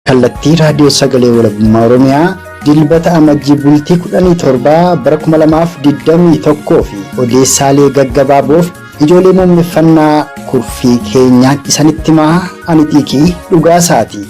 kallattii raadiyoo sagalee walabummaa Oromiyaa dilbata amajjii bultii 17 bara 2021 fi odeessaalee gaggabaaboof ijoollee muummeffannaa kurfii keenyaan isanitti himaa ani xiiqii dhugaasaati.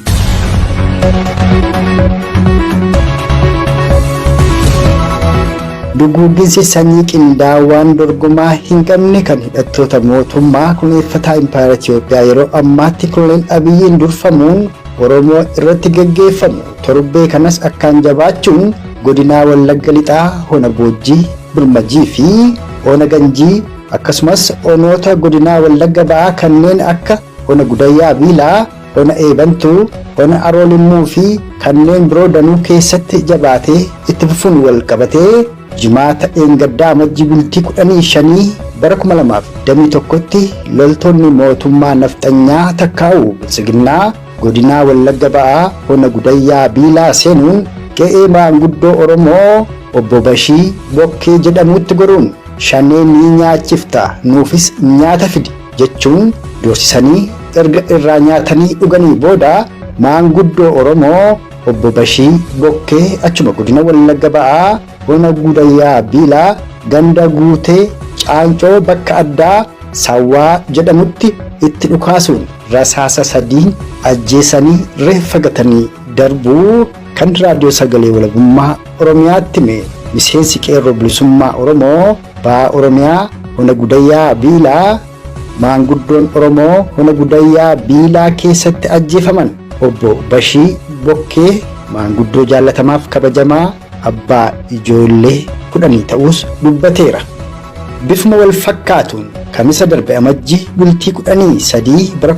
Duguugginsi sanyii qindaawaan dorgomaa hin qabne kan hidhattoota mootummaa kunuunfataa Impaayera Itiyoophiyaa yeroo ammaatti Koloneel Abiyyiin durfamuun Oromoo irratti gaggeeffamu torbee kanas akkaan jabaachuun godinaa Wallagga Lixaa, Hona Boojjii, Birmajii fi Ona Ganjii akkasumas onoota godinaa Wallagga Ba'aa kanneen akka Hona Gudayyaa Biilaa, Hona Eebantuu, Hona Aroolimmuu fi kanneen biroo danuu keessatti jabaatee itti fufuun wal qabatee jimaata eengaddaa amajjii bultii 15 bara 2021tti loltoonni mootummaa nafxanyaa takkaa'u bilisiginnaa godinaa Wallagga Ba'aa Hona Gudayyaa Biilaa seenuun qe'ee maanguddoo Oromoo obbo Bashii Bokkee jedhamutti goruun shanee ni nyaachifta nuufis nyaata fidi jechuun doorsisanii erga irraa nyaatanii dhuganii booda maanguddoo Oromoo obbo Bashii Bokkee achuma godina Wallagga Ba'aa Hona Gudayyaa Biilaa ganda guutee Caancoo bakka addaa Sawwaa jedhamutti itti dhukaasuun rasaasa 3 ajjeesanii reeffa gatanii darbuu kan raadiyoo sagalee walabummaa Oromiyaatti hime miseensi qeerroo bilisummaa Oromoo Ba'aa Oromiyaa Hona Gudayyaa Biilaa maanguddoon Oromoo Hona Gudayyaa Biilaa keessatti ajjeefaman obbo Bashii Bokkee maanguddoo jaallatamaaf kabajamaa abbaa ijoollee 10 ta'us dubbateera. Bifuma wal fakkaatuun kamisa darbe amajjii bultii 13 bara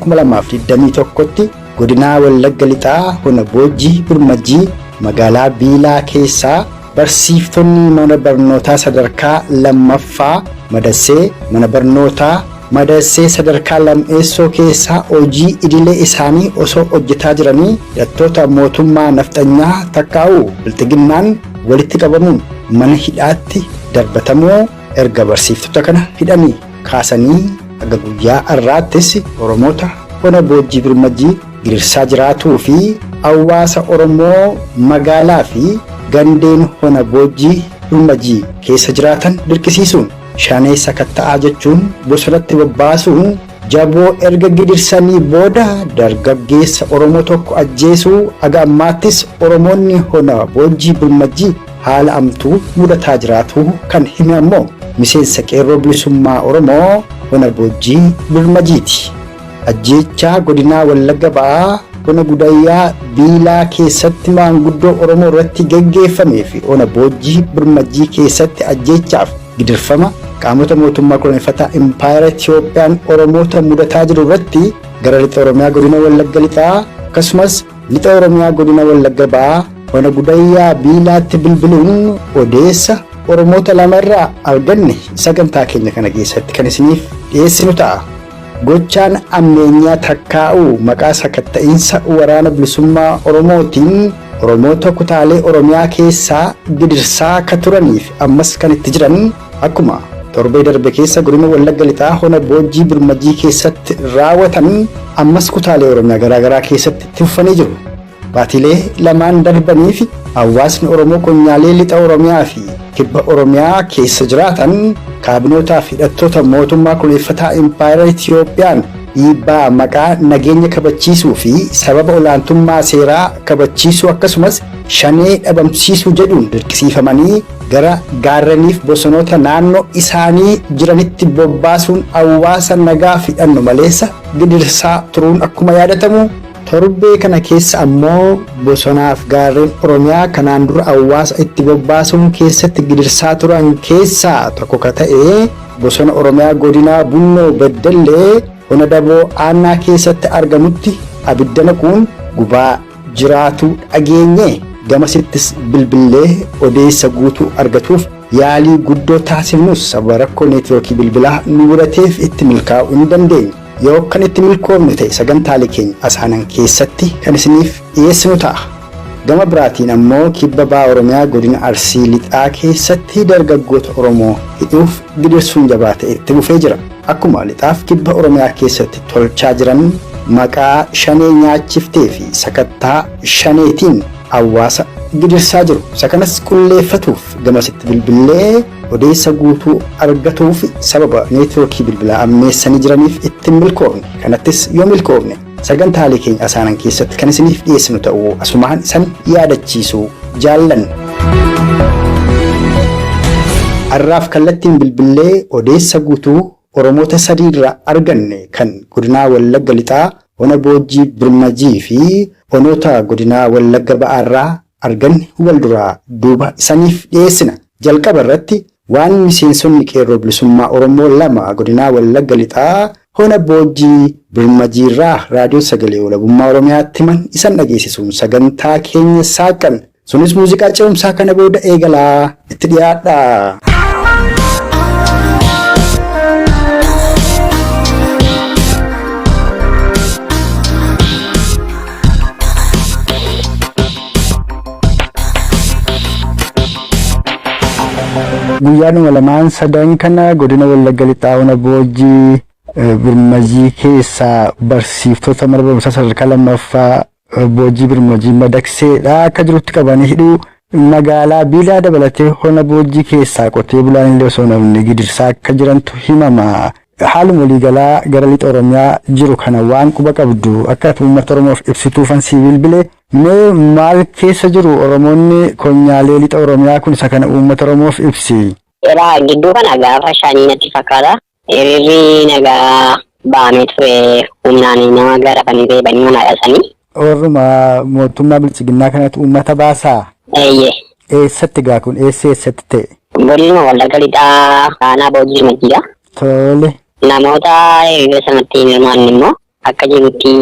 2021tti godinaa Wallagga Lixaa Hona Boojjii Birmajii magaalaa Biilaa keessaa barsiisonni mana barnootaa sadarkaa 2ffaa Madassee mana barnootaa Madassee sadarkaa lammeessoo keessaa hojii idilee isaanii osoo hojjetaa jiranii hidhattoota mootummaa nafxanyaa takkaa'u bilisiginnaan walitti qabamuun mana hidhaatti darbatamoo erga barsiiftota kana hidhanii kaasanii aga guyyaa har'aattis Oromoota Hona Boojjii Birmajii gidirsaa jiraatuu fi hawaasa Oromoo magaalaa fi gandeen Hona Boojjii Birmajii keessa jiraatan dirqisiisuun shanee sakatta'aa jechuun bosonatti bobbaasuun jaboo erga gidirsanii booda dargaggeessa Oromoo tokko ajjeesuu aga ammaattis Oromoonni Hona Boojjii Birmajii haala amtuu mudataa jiraatu kan hime ammoo miseensa qeerroo bilisummaa Oromoo Hona Boojjii Birmajiiti. Ajjeechaa godinaa Wallagga Ba'aa Hona Gudayyaa Biilaa keessatti maanguddoo Oromoo irratti gaggeeffamee fi Hona Boojjii Birmajii keessatti ajjeechaaf gidirfama qaamota mootummaa kunuunfataa Impaayera Itiyoophiyaan Oromoota mudataa jiru irratti gara lixa Oromiyaa godina Wallagga Lixaa akkasumas lixa Oromiyaa godina Wallagga Ba'aa Hona Gudayyaa Biilaatti bilbiluun odeessa Oromoota lamarraa arganne sagantaa keenya kana keessatti kan isiniif dhiyeessinu ta'a. Gochaan ammeenyaa takkaa'u maqaa sakatta'iinsa waraana bilisummaa Oromootiin Oromoota kutaalee Oromiyaa keessaa gidirsaa akka turaniif ammas kan itti jiran akkuma torbee darbe keessa godina Wallagga Lixaa Hona Boojjii Birmajii keessatti raawwatan ammas kutaalee Oromiyaa garaagaraa keessatti itti fufanii jiru. Baatilee lamaan darbaniif hawaasni Oromoo konyaalee lixa Oromiyaa fi kibba Oromiyaa keessa jiraatan kaabinootaa fi hidhattoota mootummaa kunuunfataa Impaayera Itiyoophiyaan dhiibbaa maqaa nageenya kabachiisuu fi sababa olaantummaa seeraa kabachiisuu akkasumas shanee dhabamsiisuu jedhuun dirqisiifamanii gara gaarreniif bosonoota naannoo isaanii jiranitti bobbaasuun hawaasa nagaa fi hidhanno maleessa gidirsaa turuun akkuma yaadatamu torbee kana keessa ammoo bosonaaf gaarreen Oromiyaa kanaan dura hawaasa itti bobbaasuun keessatti gidirsaa turan keessaa tokko ka ta'e bosona Oromiyaa godinaa Bunnoo Beddellee Hona Daboo Aanaa keessatti argamutti abidda naquun gubaa jiraatu dhageenye gamasittis bilbilee odeessa guutuu argatuuf yaalii guddoo taasifnus sababa rakkoo neetwoorkii bilbilaa nu mudateef itti milkaa'uu hin dandeenye. Yoo kan itti milkoomne ta'e sagantaalee keenya asaanan keessatti kan isiniif dhiyeessinu ta'a. Gama biraatiin ammoo kibba Ba'aa Oromiyaa godina Arsii Lixaa keessatti dargaggoota Oromoo hidhuuf gidirsuun jabaatee itti fufee jira. Akkuma lixaaf kibba Oromiyaa keessatti tolchaa jiran maqaa shanee nyaachiftee fi sakattaa shaneetiin hawaasa gidirsaa jiru. Isa kanas qulleeffatuuf gamasitti bilbilee odeessa guutuu argatuuf sababa neetwoorkii bilbilaa ammeessanii jiraniif ittiin milkoofne. Kanattis yoo milkoofne sagantaalee keenya asaanan keessatti kan isiniif dhiyeessinu ta'uu asumaan isan yaadachiisuu jaallan. Har'aaf kallattiin bilbilee odeessa guutuu Oromoota sadii irraa arganne kan godinaa Wallagga Lixaa, Ona Boojjii Birmajii fi onoota godinaa Wallagga Ba'aarraa arganne wal duraa duuba isaniif dhiyeessina. Jalqaba irratti waan miseensonni qeerroo bilisummaa Oromoo lama godinaa Wallagga Lixaa, Ona Boojjii Birmajiirraa raadiyoo sagalee walabummaa Oromiyaatti himan isan dhageessisuun sagantaa keenya saaqan. Sunis muuziqaa ce'umsaa kana booda eegalaa itti dhiyaadha. Guyyaanuma lamaan sadan kana godina Wallagga Lixaa Ona Boojjii Birmajii keessaa barsiiftota mana barumsaa sadarkaa 2ffaa Boojjii Birmajii madakseedha akka jirutti qabanii hidhuu magaalaa Biilaa dabalatee Ona Boojjii keessaa qotee bulaan illee osoo namni gidirsaa akka jirantu himama. Haaluma waliigalaa gara lixa Oromiyaa jiru kana waan quba qabdu akka uummata Oromoof ibsituufan si bilbilee mee maal keessa jiru Oromoonni konyaalee lixa Oromiyaa kun isa kana uummata Oromoof ibsi. Eraa gidduu kana gaafa shanii natti fakkaata. Hiriirri nagaa baamee ture humnaan nama gara fanii reebanii mana dhasanii. Orma mootummaa bilchiginnaa kanatti uummata baasaa? Eeyyee. Eessatti gaa kun eessatti ta'e? Godina Wallagga Lixaa Aanaa Boojjii Birmajiidha. Tole. Namoota hiriira sanatti hirmaatan immoo akka jirutti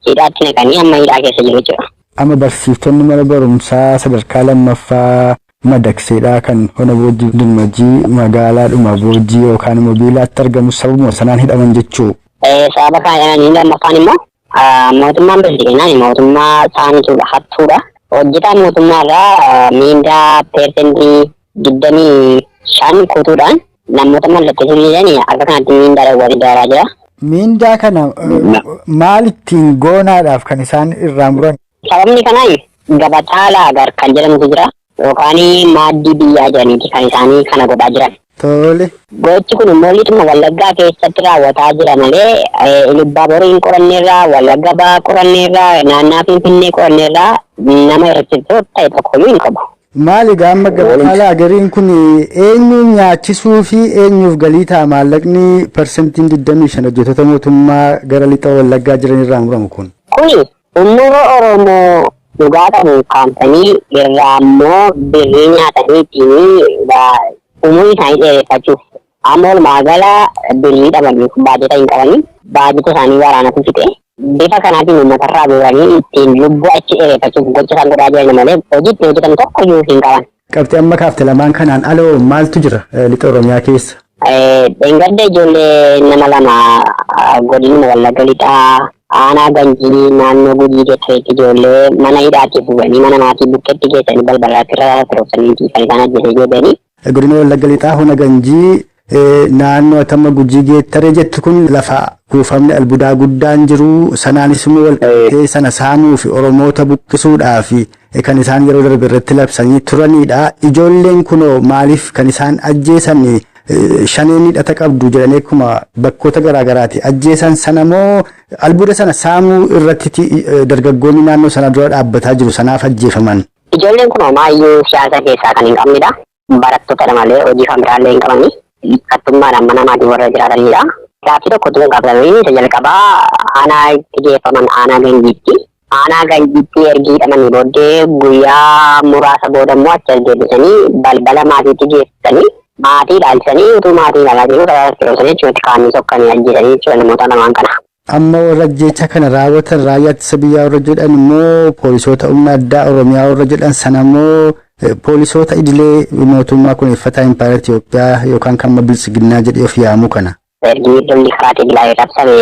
hidhaatti naqanii amma hidhaa keessa jiru jechuudha. Amma barsiiftonni mana barumsaa sadarkaa 2ffaa madakseedhaa kan Ona Boojjii Birmajii magaalaadhuma Boojjii yookaan immoo Biilaatti argamu sababuma sanaan hidhaman jechuu. Sababa kanaan lammaffaan immoo mootummaan bilchiginnaan mootummaa saamtuudha hattuudha. Hojjetaan mootummaarraa miindaa persentii 25 kutuudhaan namoota mallatteessanii akka kanatti miindaa dhawwatee daaraa jira. Miindaa kana maal ittiin goonaadhaaf kan isaan irraa muran? Sababni kanaan gabataa laagar kan jedhamutu jira yookaan maaddii biyyaa jedhaniiti kan isaanii kana godhaa jiran. Tole. Gochi kun immoo lixuma Wallaggaa keessatti raawwataa jira malee Ilubaa Borii qoranneerraa, Wallagga Ba'aa qoranneerraa, naannaa Finfinnee qoranneerraa nama hir'isuu ta'e tokkoyyuu hin qabu. Maali gaamma gabataa laagariin kun eenyuun nyaachisuu fi eenyuuf galii ta'a maallaqni persentiin 25 hojjettoota mootummaa gara lixa Wallaggaa jiran irraa muramu kun? Kuni uummata Oromoo dhugaa qabu kaampanii irraa immoo birrii nyaatanii ittiin umurii isaanii dheereffachuuf amma walumaa gala birrii dhabaniif baajata hin qabanii baajata isaanii waraanatu fixe. Bifa kanaatiin uummatarraa booranii ittiin lubbuu achi dheereffachuuf gocha isaan godhaa jiran malee hojii ittiin hojjetan tokko iyyuu hin qaban. Qabxii amma kaafte lamaan kanaan aloo maaltu jira lixa Oromiyaa keessa? Dheengadda ijoollee nama lama godina Wallagga Lixaa Aanaa Ganjii naannoo Gujii keessatti ijoollee mana hidhaatii fuudhanii mana maatii bukkeetti geessanii balbalaatti irra firoofsanii kan isaan ajjeesee jedhanii. Godina Wallagga Lixaa Ona Ganjii naannoo tamma Gujii geettaree jettu kun lafa kuufamni albuudaa guddaan jiru sanaanis immoo walqabxee sana saamuu fi Oromoota buqqisuudhaaf kan isaan yeroo darbe irratti labsanii turanidha. Ijoolleen kunoo maaliif kan isaan ajjeesan shaneen hidhata qabdu jedhanii akkuma bakkoota garaagaraati ajjeesan sana moo albuuda sana saamuu irratti dargaggoonni naannoo sana dura dhaabbataa jiru sanaaf ajjeefaman? Ijoolleen kunoo maayyuu siyaasa keessaa kan hin qabnedha. Barattoota malee hojii kan biraallee hin qabani. Kattummaadhaan mana maatii warra jiraatanidha. Gaaffii tokkotu kan qabatanii isa jalqabaa aanaa itti geeffaman aanaa Ganjiitti. Aanaa Ganjiitti ergi hidhamanii booddee guyyaa muraasa booda immoo achi deebisanii balbala maatiitti geessisanii maatii ilaalchisanii utuu maatii ilaalaa jiru karaa firoosanii jechuudha kaanii sokkanii ajjeesanii jechuudha namoota lamaan kana. Amma warra jecha kana raawwatan raayyaa ittisa biyyaa warra jedhan immoo poolisoota humna addaa Oromiyaa warra jedhan sana immoo poolisoota idilee mootummaa kunuunfataa Impaayera Itoophiyaa yookaan kan bilchiginnaa jedhee of yaamu kana. Ergi lolli karaa Tigraay qabsame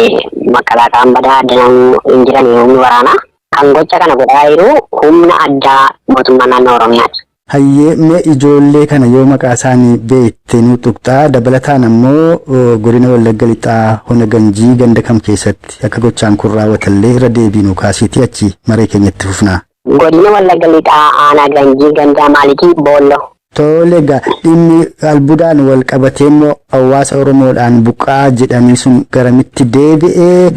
makalaakaan badaa addanaan hin jiran humni waraanaa kan gocha kana godhaa jiru humna addaa mootummaa naannoo Oromiyaati. Hayyee mee ijoollee kana yoo maqaa isaanii beekte nu tuqxaa dabalataan ammoo godina Wallagga Lixaa Hona Ganjii ganda kam keessatti akka gochaan kun raawwatallee irra deebiinu kaasiitii achi maree keenyatti fufnaa. Godina Wallagga Lixaa Aanaa Ganjii ganda maalitii Boollo. Tole egaa dhimmi albudaan wal qabatee immoo hawaasa Oromoodhaan buqqaa jedhanii sun garamitti deebi'ee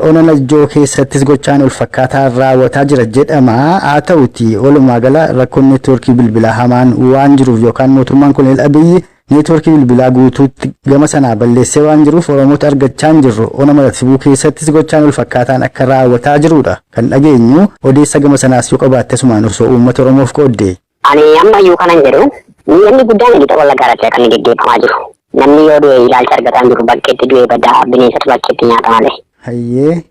ona Najjoo keessattis gochaan ol fakkaataa raawwataa jira jedhama. Haa ta'uti walumaa gala rakkoon neetwoorkii bilbilaa hamaan waan jiruuf yookaan mootummaan Koloneel Abiyyi neetwoorkii bilbilaa guutuutti gama sanaa balleessee waan jiruuf Oromoota argachaa hin jirru. Ona Maratibuu keessattis gochaan ol fakkaataan akka raawwataa jirudha kan dhageenyu. Odeessa gama sanaas yoo qabaatte sumaan osoo uummata Oromoof qooddee. Ani amma iyyuu kanan jedhu namni guddaan lixa Wallaggaa irratti kan geggeeffamaa jiru. Namni yoo du'e ilaalcha argataa jiru bakkeetti du'e badaa bineensatu bakkeetti nyaata malee. Hayyee.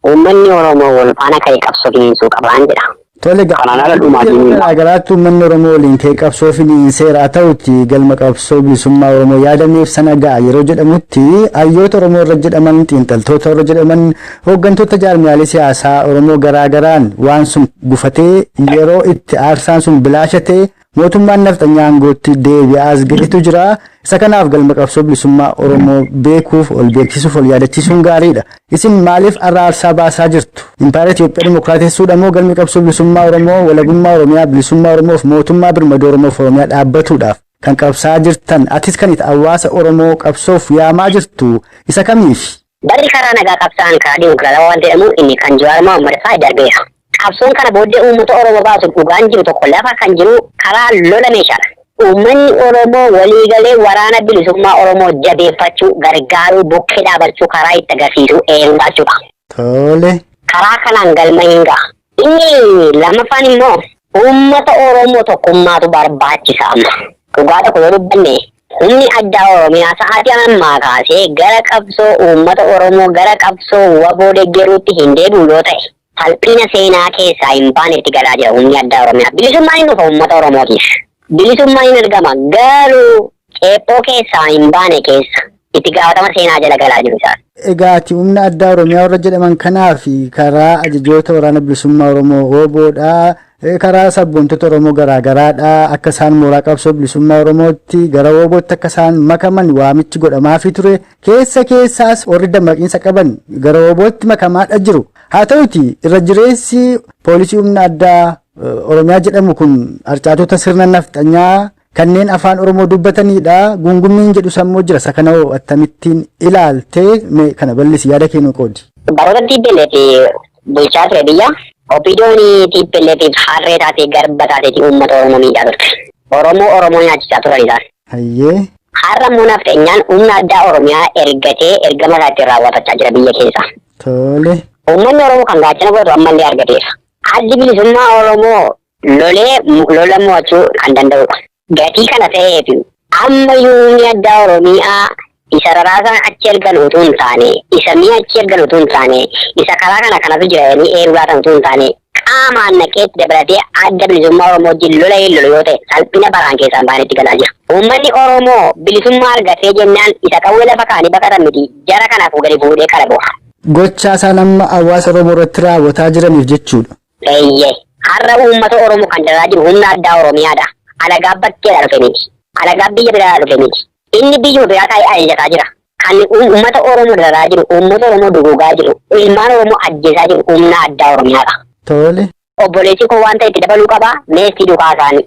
Uummanni Oromoo wal faana ka'ee qabsoo finiinsuu qabaan jedha. Tole garaagaraatti uummanni Oromoo waliin ka'ee qabsoo finiinseeraa ta'utti galma qabsoo bilisummaa Oromoo yaadameef sana ga'a yeroo jedhamutti hayyoota Oromoo irra jedhaman xiinxaltoota irra jedhaman hooggantoota jaarmiyaalee siyaasaa Oromoo garaagaraan waan sun gufatee yeroo itti aarsaan sun bilaashatee mootummaan nafxanyaa aangootti deebi'aas ga'etu jira. Isa kanaaf galma qabsoo bilisummaa Oromoo beekuuf ol beeksisuuf ol yaadachiisuun gaariidha. Isin maaliif araarsaa baasaa jirtu? Impaayera Itoophiyaa Dimookiraatessuudha moo galmi qabsoo bilisummaa Oromoo walabummaa Oromiyaa bilisummaa Oromoof mootummaa birmadoo Oromoof Oromiyaa dhaabbatuudhaaf kan qabsaa jirtan atis kan itti hawaasa Oromoo qabsoof yaamaa jirtu isa kamiif? Barri karaa nagaa qabsaan karaa dimookiraatawaa waan jedhamu inni kan Jawaar Mohaammed fa'aa darbeera. Qabsoon kana booddee uummata Oromoo baasuuf dhugaan jiru tokko lafa kan jiru karaa lola meeshaadha. Uummanni Oromoo waliigalee waraana bilisummaa Oromoo jabeeffachuu gargaaruu bukkee dhaabachuu karaa itti agarsiisuu eeruudhaa jechuudha. Tole. Karaa kanaan galma hin ga'a. Inni lammaffaan immoo uummata Oromoo tokkummaatu barbaachisa amma. Dhugaa tokko yoo dubbanne humni addaa Oromiyaa sa'aatii ammaa kaasee gara qabsoo uummata Oromoo gara qabsoo waboo deeggaruutti hin deebi'u yoo ta'e salphina seenaa keessaa hin baanetti galaa jira humni addaa Oromiyaa. Bilisummaan hin dhufa uummata Oromootiif. Bilisummaan hin argama garuu ceephoo keessaa hin baane keessa itti gaafatama seenaa jala galaa jiru isaan. Egaa humna addaa Oromiyaa warra jedhaman kanaaf karaa ajajoota waraana bilisummaa Oromoo hooboodhaa karaa sabboontota Oromoo garaagaraadhaa akka isaan mooraa qabsoo bilisummaa Oromootti gara hoobootti akka isaan makaman waamichi godhamaafii ture keessaas warri dammaqiinsa qaban gara hoobootti makamaadha jiru. Haa ta'uti irra jireessi poolisii humna addaa Oromiyaa jedhamu kun arcaatota sirna nafxanyaa kanneen afaan Oromoo dubbatanidha. Gungummiin jedhu sammuu jira. Isa kana akkamittiin ilaaltee kana bal'isi yaada kennu qoodi. Baroota Tiippeleefi bulchaa ture biyya Opiidoon Tiippeleetiif harree taatee garba taateeti uummata Oromoo miidhaa turte. Oromoo nyaachisaa turan isaan. Hayyee. Har'a immoo nafxanyaan humna addaa Oromiyaa ergatee ergama isaatti raawwatachaa jira biyya keessa. Tole. Uummanni Oromoo kan gaachana godhatu ammallee argateera. Addi bilisummaa Oromoo lola mo'achuu kan danda'udha. Gatii kana ta'eef amma humni addaa Oromiyaa isa raraasaan achi ergan utuu hin taane, isa mi'a achi ergan utuu hin taane, isa karaa kana kanatu jiranii eeruudhaan utuu hin taane qaamaan naqeetti dabalatee adda bilisummaa Oromoo wajjin lola yoo ta'e salphina baraan keessaan baanetti galaa jira. Uummanni Oromoo bilisummaa argatee jennaan isa qawwee lafa kaanii baqatan miti jara kanaaf gadi fuudhee kala bu'a. Gochaa isaan amma hawaasa Oromoo irratti raawwataa jiraniif jechuudha. Eeyyee har'a uummata Oromoo kan daraa jiru humna addaa Oromiyaadha. Alagaa bakkeedhaa dhufe miti. Alagaa biyya biraadhaa dhufe miti. Inni biyya biraa taa'ee ajajataa jira. Kan uummata Oromoo daraa jiru, uummata Oromoo duguugaa jiru, ilmaan Oromoo ajjeesaa jiru humna addaa Oromiyaadha. Tole. Obboleessi koo waan ta'e itti dabaluu qabaa meestii duukaa isaanii.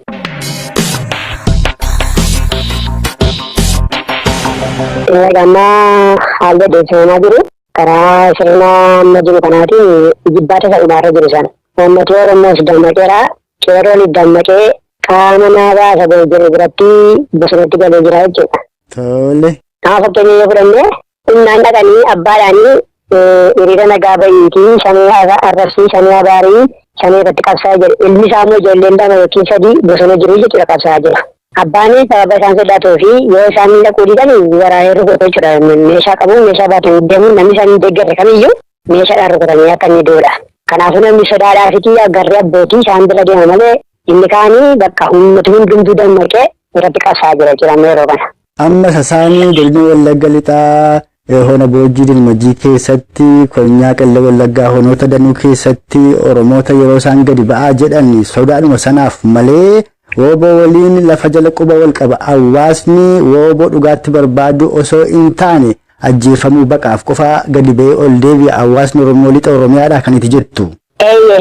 Gammaa haalli adeemsifamaa jiru karaa sirnaa amma jiru kanaatiin jibbaata isa dhumaarra jiru sana. Uummati Oromoos dammaqeera. Qeerroon dammaqee qaama naa baasa jiru biratti bosonatti galee jira jechuudha. Tole. Nama fakkeenya yoo fudhannee humnaan dhaqanii abbaadhaanii hiriira nagaa bahiitii shanii arrabsii shanii abaarii shanii irratti qabsaa jiru. Ilmi isaa immoo ijoolleen lama yookiin sadii bosona jiru jechuudha qabsaa jira. Abbaanis sababa isaan sodaatoo fi yoo isaan dhaquu didan waraanee rukutee jechuudha. Meeshaa qabuun meeshaa baatanii deemuun namni isaan hin deeggarre kamiyyuu meeshaadhaan rukutanii akka inni duudha. Kanaafuu namni sodaadhaafitii agarree abbootii isaan bira deema malee inni kaanii bakka uummati hundumtuu dammaqee irratti qabsaa jira jechuudha yeroo kana. Amma sasaanii godina Wallagga Lixaa hona Boojjii Dilmajii keessatti konyaa Qellem Wallaggaa honoota danuu keessatti Oromoota yeroo isaan gadi ba'aa jedhan sodaadhuma sanaaf malee wooboo waliin lafa jala quba wal qaba. Hawaasni wooboo dhugaatti barbaadu osoo hin taane ajjeefamuu baqaaf qofa gadi ba'ee ol deebi'a. Hawaasni Oromoo lixa Oromiyaadha kan itti jettu.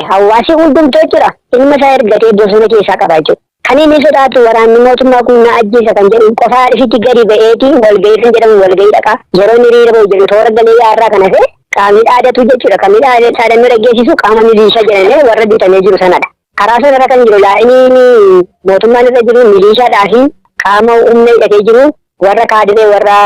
Hawaasi hundumtuu jira. Ilma isaa ergatee bosona keessaa qabaa jiru. Kan inni sodaatu waraanni mootummaa kun na ajjeesa kan jedhu qofaa ifitti gadi ba'eeti walgahii kan jedhamu walgahii dhaqa. Yeroo inni hiriira ba'u jedhu toora galee yaarraa kan hafe qaamni dhaadatu jechuudha. Qaamni dhaadannoo dhaggeessisu qaama milishaa jedhamee warra bitamee jiru sanadha. Karaa sanarra kan jiru laa'inii mootummaan irra jiru milishaadhaa fi qaama humna hidhatee jiru warra kaadinee warra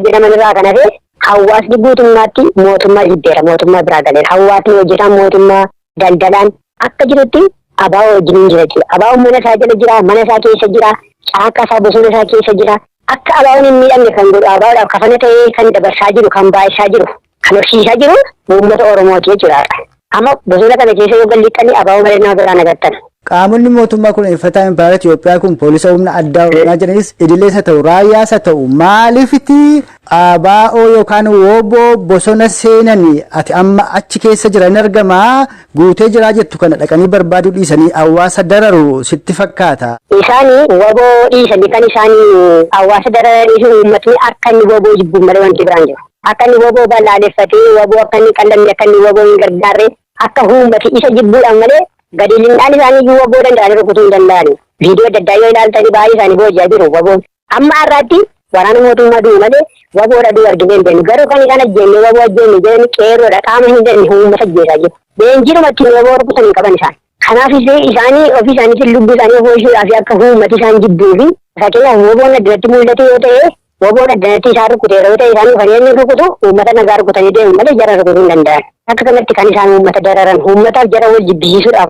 jedhaman irraa kan hafe hawaasni guutummaatti mootummaa jibbeera. Mootummaa biraa galeera. Hawaasni hojjetaan mootummaa daldalaan akka jirutti abaa wajjin jira jechuudha. Abaa mana isaa jala jira, mana isaa keessa jira, caakka isaa bosona isaa keessa jira. Akka abaa'uun hin miidhamne kan godhu abaa'uudhaaf kafana ta'ee kan dabarsaa jiru, kan baay'isaa jiru, kan horsiisaa jiru uummata Oromooti jechuudha. Amma bosona kana keessa yoo galliqanii abaa'uu malee nama biraan agartan. Qaamonni mootummaa kun eeffataa Impaayera Itoophiyaa kun poolisa humna addaa Oromiyaa jedhanis idilees haa ta'u raayyaas haa ta'u maaliifiti abaa'oo yookaan wooboo bosona seenanii ati amma achi keessa jiran argamaa guutee jiraa jettu kana dhaqanii barbaaduu dhiisanii hawaasa dararu sitti fakkaata. Isaanii wooboo dhiisanii kan isaanii hawaasa dararanii fi uummatni akka inni wooboo jibbuun malee wanti biraan jiru. Akka inni wooboo balaaleffatee wooboo akka inni qallamne akka inni wooboo hin gargaarre akka uummati isa jibbuudhaan malee gadi lindaan isaanii wooboo danda'anii rukutuu hin danda'ani. Viidiyoo adda addaa yoo ilaaltanii baay'ee isaanii boojjaa jiru woboon. Amma har'aatti waraana mootummaa du'u malee woboodha du'u argitee hin beeknu. Garuu kan isaan ajjeenne woboo ajjeenne jedhanii qeerroodha qaama hin dandeenye uummata ajjeesaa jiru. Leenjiirumatti woboo rukutan hin qaban isaan. Kanaaf isaanii ofii isaaniitiin lubbuu isaanii ho'isuudhaaf akka uummati isaan jibbuu fi fakkeenyaaf woboon addanatti mul'ate yoo ta'e woboon addanatti isaan rukuteera yoo ta'e isaanii kan inni rukutu uummata nagaa rukutanii deemu malee jara rukutuu hin danda'an. Akka kanatti kan isaan uummata dararan uummataaf jara wal jibbisiisuudhaaf.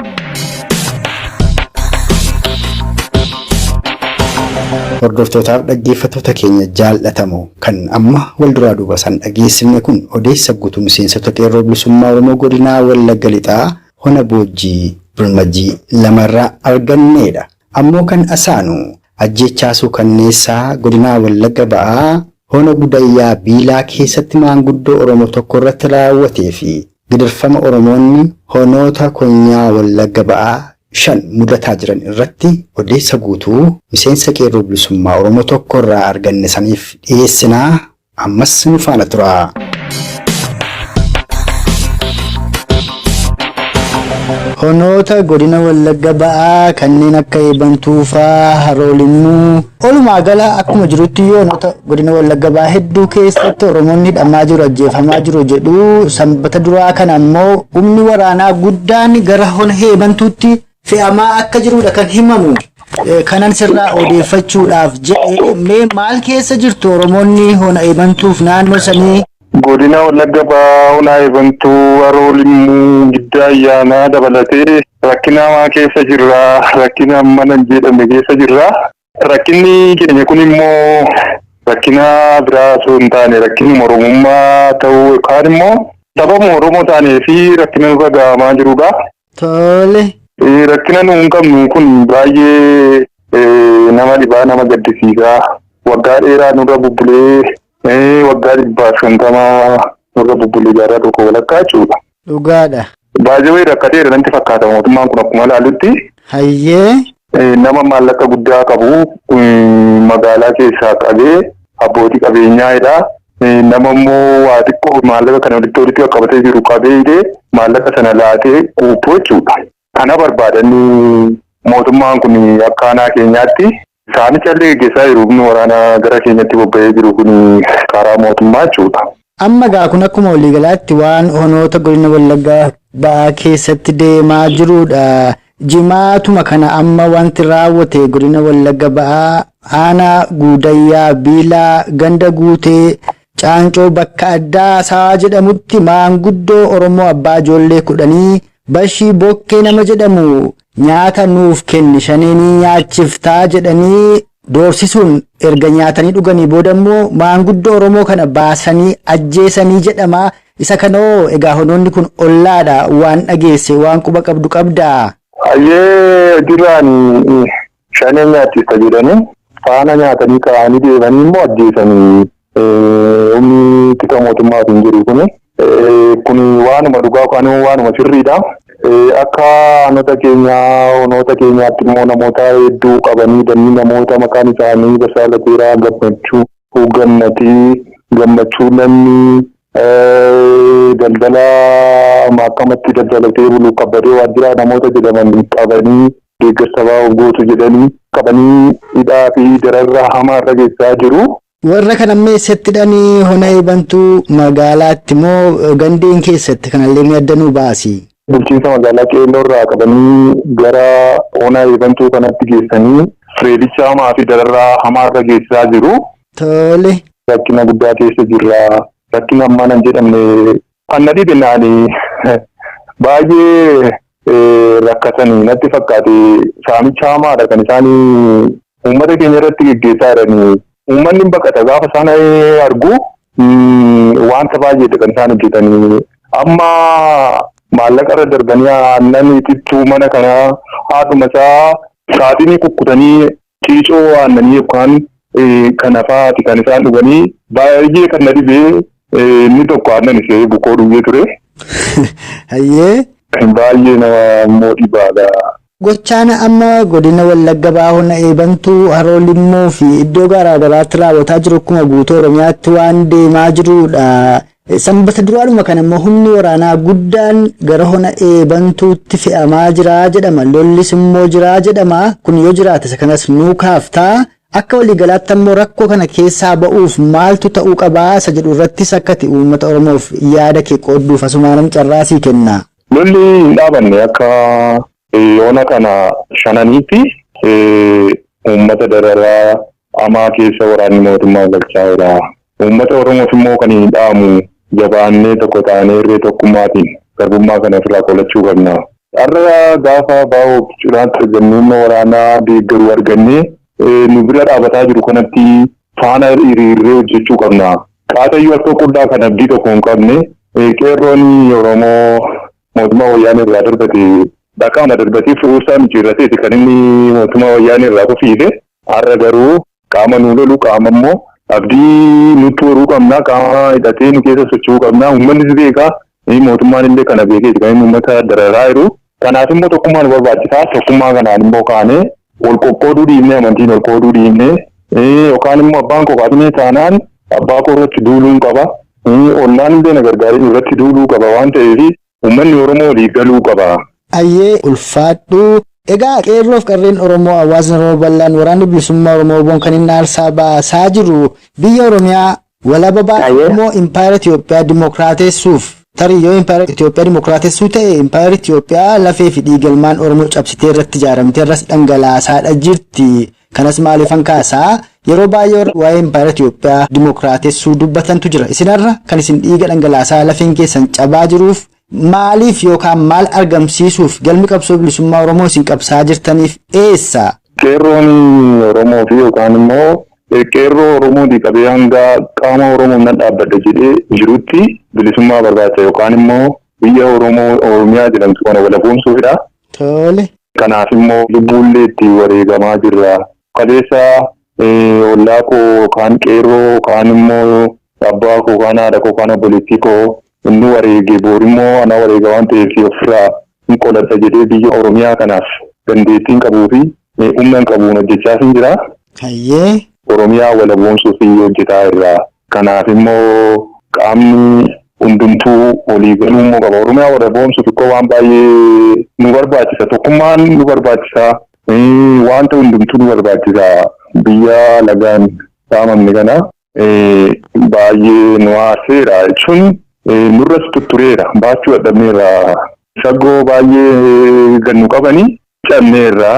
Hordoftootaaf dhaggeeffattoota keenya jaallatamoo kan amma wal duraa duuba san dhageessifne kun odeessa guutuu miseensota qeerroo bilisummaa Oromoo godinaa Wallagga Lixaa hona Boojjii Dilmajii lamarraa arganneedha. Ammoo kan asaanu ajjechaasuu kanneessaa godinaa Wallagga Ba'aa hona Gudayyaa Biilaa keessatti maanguddoo Oromoo tokko irratti raawwatee fi gidirfama Oromoonni honoota konyaa Wallagga Ba'aa 5 mudataa jiran irratti odeessa guutuu miseensa qeerroo bilisummaa Oromoo tokko irraa arganne saniif dhiyeessinaa ammas nu faana tura. Honoota godina Wallagga Ba'aa kanneen akka Eebantuufaa, Haroolimuu olumaa gala akkuma jirutti honoota godina Wallagga Ba'aa hedduu keessatti Oromoonni hidhamaa jiru, ajjeefamaa jiru jedhu. Sanbata duraa kana ammoo humni waraanaa guddaan gara hona Eebantuutti fe'amaa akka jirudha kan himamu. Kanan sirraa odeeffachuudhaaf jedhee mee maal keessa jirtu Oromoonni hona Eebantuuf naannoo sanii? Godina Wallagga Ba'aa hona Eebantuu Haroolimuu giddaa ayyaanaa dabalatee rakkina hamaa keessa jirra. Rakkina mana jedhame keessa jirra. Rakkinni keenya kun immoo rakkina biraa osoo hin taane rakkinuma Oromummaa ta'uu yookaan immoo sababa Oromoo taanee fi rakkina nurra gahamaa jirudha. Tole. Rakkina nuun qabnu kun baay'ee nama dhibaa nama gaddisiisaa. Waggaa dheeraa nurra bubbulee waggaa 150 nurra bubbulee jaarraa tokko walakkaa jechuudha. Dhugaadha. Baay'ee rakkateera nanti fakkaata mootummaan kun akkuma ilaalutti. Hayyee. Nama maallaqa guddaa qabu magaalaa keessaa qabee abbootii qabeenyaadha. Nama immoo waa xiqqoo maallaqa kana walitti qabatee jiru qabee maallaqa sana laatee quuffuu jechuudha. Kana barbaadanii mootummaan kun akka aanaa keenyaatti saamicha illee gaggeessaa jiru. Humni waraanaa gara keenyatti bobba'ee jiru kun karaa mootummaa jechuudha. Amma gaa kun akkuma waliigalaatti waan honoota godina Wallagga Ba'aa keessatti deemaa jirudha. Jimaatuma kana amma wanti raawwate godina Wallagga Ba'aa aanaa Gudayyaa Biilaa ganda guutee Caancoo bakka addaa Saa jedhamutti maanguddoo Oromoo abbaa ijoollee 10 Bashii Bokkee nama jedhamu nyaata nuuf kenni shaneenii nyaachiftaa jedhanii doorsisuun erga nyaatanii dhuganii booda immoo maanguddoo Oromoo kana baasanii ajjeesanii jedhama. Isa kanoo egaa honoonni kun ollaadha waan dhageesse waan quba qabdu qabdaa. Hayyee jiraan shaneen nyaachifta jedhanii faana nyaatanii ka'anii deemanii immoo ajjeesanii humni tika mootummaatiin jiru kun waanuma dhugaa kan waanuma sirriidha. Akka aanota keenyaatti immoo namoota hedduu qabanii dannii namoota maqaan isaanii Barsaa Lateeraa, Gammachuu, Gammachuu namni daldala maakamatti daldalatee bulu Kabbadee Waajjiraa namoota jedhaman qabanii deeggarsa baa'uuf gootu jedhanii qabanii hidhaa fi dararraa hamaa irra geessaa jiru. Warra kan ammeessattidhanii hona eebantuu magaalaatti moo gandeen keessatti kanallee ni addanuu baasi. Bulchiinsa magaalaa Qeelloo irraa qabanii gara hona eebantuu kanatti geessanii fireedicha hamaa fi dararraa hamaa irra geessaa jiru. Tole. Rakkina guddaa keessa jirra. Rakkina ammaa nan jedhamne kan nadi binnaanii baay'ee rakkatanii natti fakkaate saamicha hamaadha kan isaanii uummata keenya irratti geggeessaa jiranii. Uummanni baqata gaafa isaan argu wanta baay'eedha kan isaan hojjetanii. Amma maallaqa irra darbanii aannan itittuu mana kanaa haadhuma isaa saaxinii kukkutanii ciicoo aannanii yookaan kan hafaati kan isaan dhuganii baay'ee kan na dhibee inni tokko aannan ishee bukoo dhugee ture. Hayyee. Baay'ee nama dhibaadha. Gochaana amma godina Wallagga Baahona eebantuu Haroo Limmoo fi iddoo garaagaraatti raawwataa jiru akkuma guutuu Oromiyaatti waan deemaa jirudha. Sanbata duraadhuma kana immoo humni waraanaa guddaan gara hona eebantuutti fe'amaa jira jedhama. Lollis immoo jira jedhama. Kun yoo jiraate kanas nuu kaaftaa. Akka waliigalaatti ammoo rakkoo kana keessaa ba'uuf maaltu ta'uu qabaa isa jedhu irrattis akkati uummata Oromoof yaada kee qoodduuf asumaan carraasii kenna. Lolli hin dhaabanne akka yoona kana shananiitti uummata dararaa hamaa keessa waraanni mootummaa galchaa jira. Uummata Oromoof immoo kan hin dhaamu jabaannee tokko taanee irree tokkummaatiin garbummaa kana ofirraa qolachuu qabna. Har'a gaafa baa'uuf cinaatti argannu waraanaa deeggaruu argannee nu bira dhaabataa jiru kanatti faana hiriirree hojjechuu qabna. Qaatayyuu akka qoddaa kan abdii tokko hin qabne qeerroon Oromoo mootummaa wayyaanee irraa darbate dhaqaana darbatee fuusaa micciirrateeti kan inni mootummaa wayyaanee irraa kufiide. Har'a garuu qaama nu lolu qaama immoo abdii nutti horuu qabna qaama hidhatee nu keessa socho'uu qabna. Uummannis beekaa mootummaan illee kana beekeeti kan inni uummata dararaa jiru. Kanaaf immoo tokkummaan barbaachisaa. Tokkummaa kanaan immoo kaanee wal qoqqooduu dhiibnee amantiin wal qooduu dhiibnee yookaan immoo abbaan qofaatine taanaan abbaa koo irratti duuluun qaba. Ollaan illee na gargaaree irratti duuluu qaba waan ta'eef uummanni Oromoo walii galuu qaba. Ayyee ulfaadhu. Egaa qeerroof qarreen Oromoo hawaasni Oromoo bal'aan waraanni bilisummaa Oromoo kan inni aarsaa baasaa jiru biyya Oromiyaa walaba baay'ee impaayera Itoophiyaa dimokiraatessuuf tarii yoo impaayera Itoophiyaa dimokiraatessuu ta'e impaayera Itoophiyaa lafee fi dhiigalmaan Oromoo cabsitee irratti ijaaramtee irras dhangalaasaadha jirti. Kanas maaliifan kaasaa yeroo baay'ee waa'ee impaayera Itoophiyaa dimokiraatessuu dubbatantu jira. Isinarra kan isin dhiiga dhangalaasaa lafeen keessan cabaa jiruuf maaliif yookaan maal argamsiisuuf galmi qabsoo bilisummaa Oromoo isin qabsaa jirtaniif eessa? Qeerroon Oromoo fi yookaan immoo qeerroo Oromooti qabee hanga qaama Oromoo nan dhaabbadha jedhee jirutti bilisummaa barbaada yookaan immoo biyya Oromiyaa jedhamtu kana walaboomsuufidha. Tole. Kanaaf immoo lubbuullee itti wareegamaa jirra. Kaleessa ollaa koo yookaan qeerroo yookaan immoo abbaa koo yookaan haadha koo yookaan obboleettii koo inni wareegee boorimmoo ana wareega waan ta'eef ofirraa hin qoladha jedhee biyya Oromiyaa kanaaf dandeettiin qabuu fi humna qabuun hojjechaa hin jira. Hayyee. Oromiyaa walaboomsuuf hojjetaa irraa. Kanaaf immoo qaamni hundumtuu walii galuu immoo qaba. Oromiyaa walaboomsuuf ikkoo waan baay'ee nu barbaachisa. Tokkummaan nu barbaachisa. Wanta hundumtuu nu barbaachisa. Biyya lagaan saamamne kana baay'ee nu aarseera jechuun nurras tuttureera. Baachuu dadhabneera. Saggoo baay'ee gannu qabanii cabneerra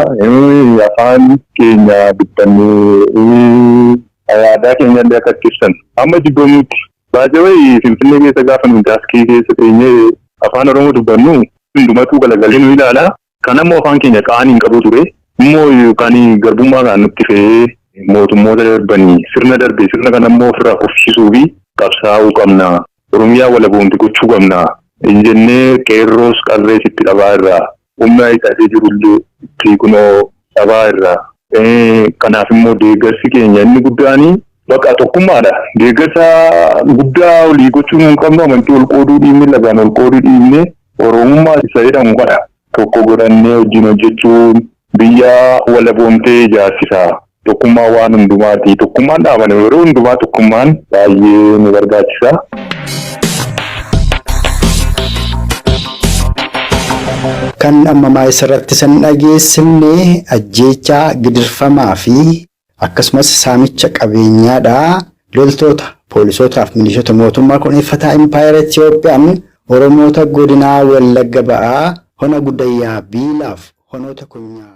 afaan keenya dubbannee aadaa keenya illee akka ibsan amma jibbamuutti baay'ee Finfinnee keessa gaafa nuti askii keessa teenyee afaan Oromoo dubbannu hundumatuu galagalee nu ilaala. Kan ammoo afaan keenya qaaniin qabu ture immoo yookaan garbummaa kan nutti fe'ee mootummoota darbanii sirna darbee sirna kan ammoo ofirraa kuffiisuu fi qabsaa'uu qabna. Oromiyaa walaboomti gochuu qabna. Injennee qeerroos qarrees itti dhabaa irraa. Humna hidhatee jirullee itti kunoo dhabaa irraa. Kanaaf immoo deeggarsi keenya inni guddaanii bakka tokkummaadha. Deeggarsa guddaa olii gochuun hin qabnu amantii ol qooduu dhiibne lagaan ol qooduu dhiibne Oromummaa isa jedhamu kana tokko godhannee wajjin hojjechuun biyya walaboomtee ijaarsisa. Tokkummaa waan hundumaati. Tokkummaan dhaabame yeroo hundumaa tokkummaan baay'ee nu barbaachisa. Kan ammamaa isarratti san dhageessifne ajjeechaa gidirfamaa fi akkasumas saamicha qabeenyaadha. Loltoota poolisootaaf milishoota mootummaa kunuunfataa Impaayera Itiyoophiyaan Oromoota godinaa Wallagga ba'aa hona Gudayyaa Biilaaf honoota Konyaa